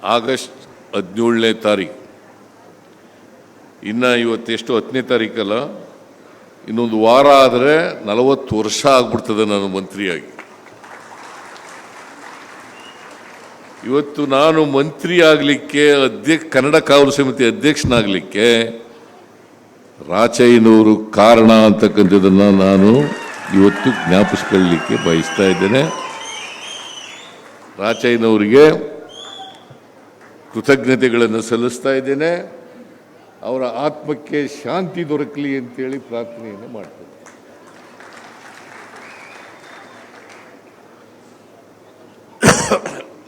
August 17ನೇ ತಾರೀಕು, ಇನ್ನು ಇವತ್ತೆಷ್ಟು 10ನೇ ತಾರೀಕಲ್ಲ, ಇನ್ನೊಂದು ವಾರ ಆದರೆ 40 ವರ್ಷ ಆಗ್ಬಿಡ್ತದೆ ನಾನು ಮಂತ್ರಿಯಾಗಿ. ಇವತ್ತು ನಾನು ಮಂತ್ರಿ ಆಗಲಿಕ್ಕೆ ಕನ್ನಡ ಕಾವಲು ಸಮಿತಿ ಅಧ್ಯಕ್ಷನಾಗಲಿಕ್ಕೆ ರಾಚಯ್ಯನವರು ಕಾರಣ ಅಂತಕ್ಕಂಥದ್ದನ್ನು ನಾನು ಇವತ್ತು ಜ್ಞಾಪಿಸ್ಕೊಳ್ಳಲಿಕ್ಕೆ ಬಯಸ್ತಾ ಇದ್ದೇನೆ. ರಾಚಯ್ಯನವರಿಗೆ ಕೃತಜ್ಞತೆಗಳನ್ನು ಸಲ್ಲಿಸ್ತಾ ಇದ್ದೇನೆ. ಅವರ ಆತ್ಮಕ್ಕೆ ಶಾಂತಿ ದೊರಕಲಿ ಅಂತೇಳಿ ಪ್ರಾರ್ಥನೆಯನ್ನು ಮಾಡ್ತೇನೆ.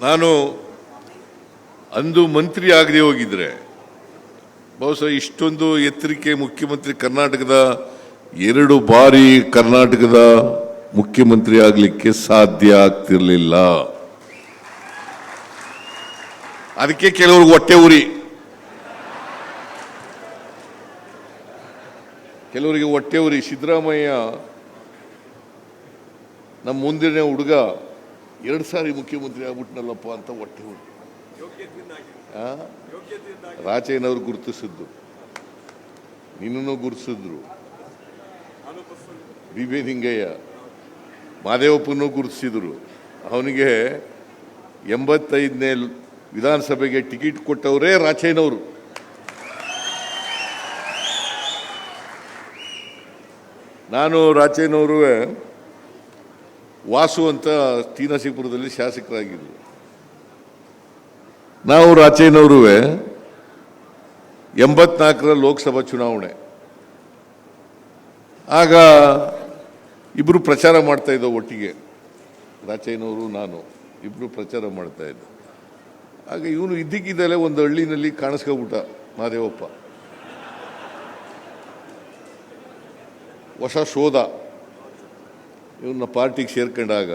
ನಾನು ಅಂದು ಮಂತ್ರಿ ಆಗದೆ ಹೋಗಿದ್ರೆ ಬಹುಶಃ ಇಷ್ಟೊಂದು ಎತ್ತರಕ್ಕೆ ಮುಖ್ಯಮಂತ್ರಿ, ಕರ್ನಾಟಕದ 2 ಬಾರಿ ಕರ್ನಾಟಕದ ಮುಖ್ಯಮಂತ್ರಿ ಆಗಲಿಕ್ಕೆ ಸಾಧ್ಯ ಆಗ್ತಿರ್ಲಿಲ್ಲ. ಅದಕ್ಕೆ ಕೆಲವ್ರಿಗೆ ಹೊಟ್ಟೆ ಉರಿ, ಕೆಲವರಿಗೆ ಹೊಟ್ಟೆ ಉರಿ. ಸಿದ್ದರಾಮಯ್ಯ ನಮ್ಮ ಮುಂದಿನ ಹುಡುಗ 2 ಸಾರಿ ಮುಖ್ಯಮಂತ್ರಿ ಆಗ್ಬಿಟ್ನಲ್ಲಪ್ಪ ಅಂತ ಹೊಟ್ಟೆ ಉರಿ. ರಾಚಯ್ಯನವ್ರು ಗುರುತಿಸಿದ್ದು, ನಿನ್ನೂ ಗುರುತಿಸಿದ್ರು, ಬಿ ನಿಂಗಯ್ಯ, ಮಾದೇವಪ್ಪನೂ ಗುರುತಿಸಿದ್ರು. ಅವನಿಗೆ 85ನೇ ವಿಧಾನಸಭೆಗೆ ಟಿಕೆಟ್ ಕೊಟ್ಟವರೇ ರಾಚಯ್ಯನವರು. ನಾನು ರಾಚಯ್ಯನವರು ವಾಸು ಅಂತ ಟಿ ನರಸೀಪುರದಲ್ಲಿ ಶಾಸಕರಾಗಿದ್ದರು. ನಾವು ರಾಚಯ್ಯನವರು 84ರ ಲೋಕಸಭಾ ಚುನಾವಣೆ, ಆಗ ಇಬ್ಬರು ಪ್ರಚಾರ ಮಾಡ್ತಾ ಇದ್ದೋ ಒಟ್ಟಿಗೆ, ರಾಚಯ್ಯನವರು ನಾನು ಇಬ್ಬರು ಪ್ರಚಾರ ಮಾಡ್ತಾ ಇದ್ದ. ಆಗ ಇವನು ಇದ್ದಕ್ಕಿದ್ದಲೇ ಒಂದು ಹಳ್ಳಿನಲ್ಲಿ ಕಾಣಿಸ್ಕೊಬಿಟ್ಟ ಮಾದೇವಪ್ಪ. ಹೊಸ ಶೋಧ, ಇವನ್ನ ಪಾರ್ಟಿಗೆ ಸೇರ್ಕೊಂಡಾಗ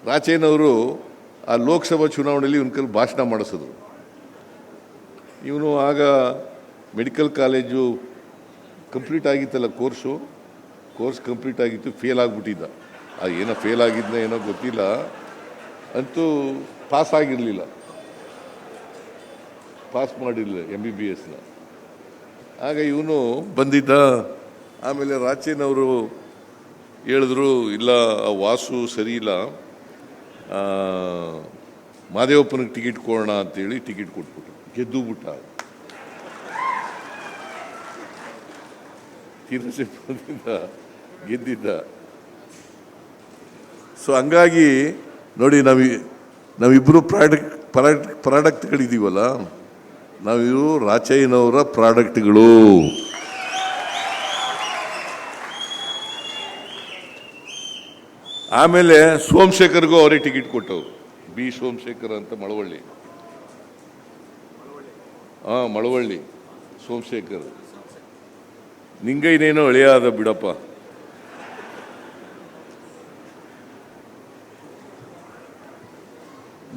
ರಾಚಯ್ಯನವರು ಆ ಲೋಕಸಭಾ ಚುನಾವಣೆಯಲ್ಲಿ ಇವನ ಕೈಲಿ ಭಾಷಣ ಮಾಡಿಸಿದ್ರು. ಇವನು ಆಗ ಮೆಡಿಕಲ್ ಕಾಲೇಜು ಕಂಪ್ಲೀಟ್ ಆಗಿತ್ತಲ್ಲ, ಕೋರ್ಸ್ ಕಂಪ್ಲೀಟ್ ಆಗಿತ್ತು, ಫೇಲ್ ಆಗಿಬಿಟ್ಟಿದ್ದ. ಏನೋ ಫೇಲ್ ಆಗಿದ್ನ ಏನೋ ಗೊತ್ತಿಲ್ಲ, ಅಂತೂ ಪಾಸ್ ಆಗಿರಲಿಲ್ಲ, ಪಾಸ್ ಮಾಡಿರಲಿಲ್ಲ MBBSನ. ಆಗ ಇವನು ಬಂದಿದ್ದ. ಆಮೇಲೆ ರಾಚಯ್ಯನವರು ಹೇಳಿದ್ರು, ಇಲ್ಲ ವಾಸು ಸರಿ ಇಲ್ಲ, ಮಾದೇವಪ್ಪನಿಗೆ ಟಿಕೆಟ್ ಕೊಡೋಣ ಅಂತೇಳಿ ಟಿಕೆಟ್ ಕೊಟ್ಬಿಟ್ಟು ಗೆದ್ದು ಬಿಟ್ಟ. ತೀರ್ಥ ಗೆದ್ದಿದ್ದ. ಸೊ ಹಂಗಾಗಿ ನೋಡಿ, ನಾವಿಬ್ಬರು ಪ್ರಾಡಕ್ಟ್ಗಳಿದ್ದೀವಲ್ಲ, ನಾವಿರು ರಾಚಯ್ಯನವರ ಪ್ರಾಡಕ್ಟ್ಗಳು. ಆಮೇಲೆ ಸೋಮಶೇಖರ್ಗೂ ಅವರೇ ಟಿಕೆಟ್ ಕೊಟ್ಟವರು, ಬಿ ಸೋಮಶೇಖರ್ ಅಂತ, ಮಳವಳ್ಳಿ ಸೋಮಶೇಖರ್. ನಿಂಗೈನೇನೋ ಹಳೆಯಾದ ಬಿಡಪ್ಪ.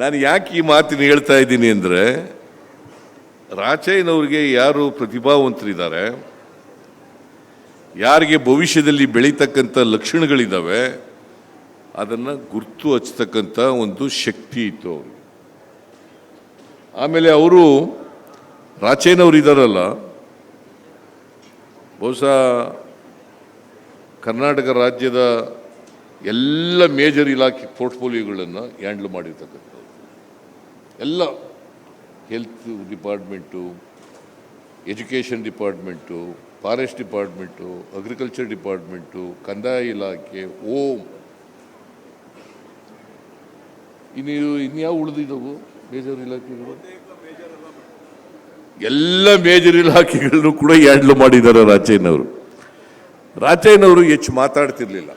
ನಾನು ಯಾಕೆ ಈ ಮಾತಿನ ಹೇಳ್ತಾ ಇದ್ದೀನಿ ಅಂದರೆ, ರಾಚಯ್ಯನವ್ರಿಗೆ ಯಾರು ಪ್ರತಿಭಾವಂತರಿದ್ದಾರೆ, ಯಾರಿಗೆ ಭವಿಷ್ಯದಲ್ಲಿ ಬೆಳೀತಕ್ಕಂಥ ಲಕ್ಷಣಗಳಿದ್ದಾವೆ, ಅದನ್ನು ಗುರ್ತು ಹಚ್ಚತಕ್ಕಂಥ ಒಂದು ಶಕ್ತಿ ಇತ್ತು ಅವ್ರಿಗೆ. ಆಮೇಲೆ ಅವರು ರಾಚಯ್ಯನವರು ಇದ್ದಾರಲ್ಲ, ಬಹುಶಃ ಕರ್ನಾಟಕ ರಾಜ್ಯದ ಎಲ್ಲ ಮೇಜರ್ ಇಲಾಖೆ ಪೋರ್ಟ್ಫೋಲಿಯೋಗಳನ್ನು ಹ್ಯಾಂಡಲ್ ಮಾಡಿರ್ತಕ್ಕಂಥವ್ರು. ಎಲ್ಲ health department, education department, forest department, agriculture department, ಕಂದಾಯ ಇಲಾಖೆ, ಇನ್ಯಾವ ಉಳಿದಿದ್ದವು ಮೇಜರ್ ಇಲಾಖೆಗಳು? ಎಲ್ಲ ಮೇಜರ್ ಇಲಾಖೆಗಳನ್ನು ಕೂಡ ಹ್ಯಾಂಡಲ್ ಮಾಡಿದ್ದಾರೆ ರಾಚಯ್ಯನವರು. ರಾಚಯ್ಯನವರು ಹೆಚ್ಚು ಮಾತಾಡ್ತಿರ್ಲಿಲ್ಲ.